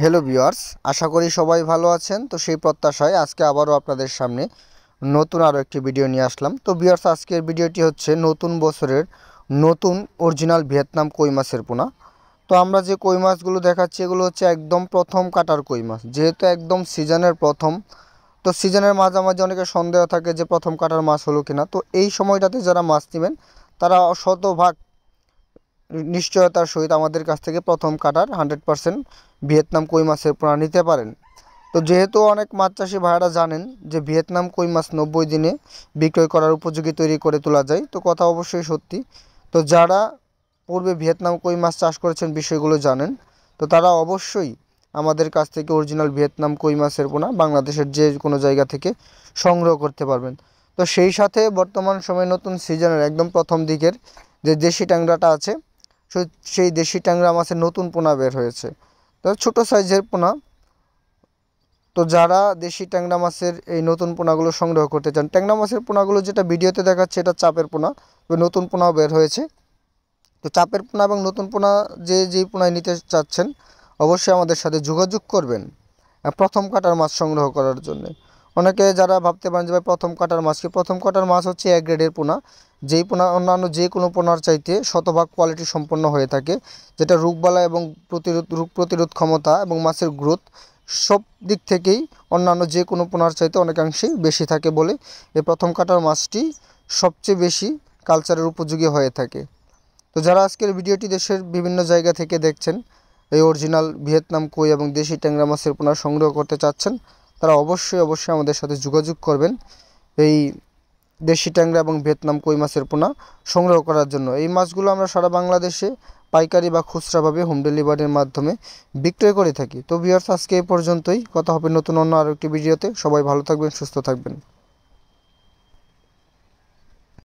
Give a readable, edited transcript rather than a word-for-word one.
Hello viewers, আশা করি সবাই ভালো আছেন। তো সেই প্রত্যাশায় আজকে আবারও আপনাদের সামনে নতুন আরও একটি ভিডিও নিয়ে আসলাম। তো ভিউয়ার্স, আজকের ভিডিওটি হচ্ছে নতুন বছরের নতুন অরিজিনাল ভিয়েতনাম কই মাছের পোনা। তো আমরা যে কই মাছগুলো দেখাচ্ছি এগুলো হচ্ছে একদম প্রথম কাটার কই মাছ, যেহেতু একদম সিজনের প্রথম। তো সিজনের মাঝামাঝি অনেকের সন্দেহ থাকে যে প্রথম কাটার মাছ হলো কিনা। তো এই সময়টাতে যারা মাছ নেবেন তারা শতভাগ নিশ্চয়তার সহিত আমাদের কাছ থেকে প্রথম কাটার 100% ভিয়েতনাম কই মাছের পোনা নিতে পারেন। তো যেহেতু অনেক মাছ চাষি ভাইয়েরা জানেন যে ভিয়েতনাম কই মাছ 90 দিনে বিক্রয় করার উপযোগী তৈরি করে তোলা যায়, তো কথা অবশ্যই সত্যি। তো যারা পূর্বে ভিয়েতনাম কই মাছ চাষ করেছেন বিষয়গুলো জানেন, তো তারা অবশ্যই আমাদের কাছ থেকে অরিজিনাল ভিয়েতনাম কই মাছের পোনা বাংলাদেশের যে কোনো জায়গা থেকে সংগ্রহ করতে পারবেন। তো সেই সাথে বর্তমান সময়ে নতুন সিজনের একদম প্রথম দিকের যে দেশি ট্যাংরাটা আছে, সেই দেশি ট্যাংরা মাছের নতুন পোনা বের হয়েছে। তো ছোটো সাইজের পোনা। তো যারা দেশি ট্যাংরা মাছের এই নতুন পোনাগুলো সংগ্রহ করতে চান, ট্যাংরা মাছের পোনাগুলো যেটা ভিডিওতে দেখাচ্ছে এটা চাপের পোনা, তো নতুন পোনাও বের হয়েছে। তো চাপের পোনা এবং নতুন পোনা যেই পোনায় নিতে চাচ্ছেন অবশ্যই আমাদের সাথে যোগাযোগ করবেন প্রথম কাটার মাছ সংগ্রহ করার জন্য। অনেকে যারা ভাবতে পারেন যে ভাই প্রথম কাটার মাছ কি, প্রথম কাটার মাছ হচ্ছে এক গ্রেডের পোনা, যেই পোনা অন্যান্য যে কোনো পোনার চাইতে শতভাগ কোয়ালিটি সম্পন্ন হয়ে থাকে, যেটা রোগবালাই এবং রোগ প্রতিরোধ ক্ষমতা এবং মাছের গ্রোথ সব দিক থেকেই অন্যান্য যে কোনো পোনার চাইতে অনেকাংশেই বেশি থাকে বলে এই প্রথম কাটার মাছটি সবচেয়ে বেশি কালচারের উপযোগী হয়ে থাকে। তো যারা আজকের ভিডিওটি দেশের বিভিন্ন জায়গা থেকে দেখছেন, এই অরিজিনাল ভিয়েতনাম কই এবং দেশি ট্যাংরা মাছের পোনা সংগ্রহ করতে চাচ্ছেন, তারা অবশ্যই আমাদের সাথে যোগাযোগ করবেন এই দেশি ট্যাংরা এবং ভিয়েতনাম কই মাছের পোনা সংগ্রহ করার জন্য। এই মাছগুলো আমরা সারা বাংলাদেশে পাইকারি বা খুচরাভাবে হোম ডেলিভারির মাধ্যমে বিক্রয় করে থাকি। তো ভিউয়ার্স, আজকে এই পর্যন্তই। কথা হবে নতুন অন্য আরও একটি ভিডিওতে। সবাই ভালো থাকবেন, সুস্থ থাকবেন।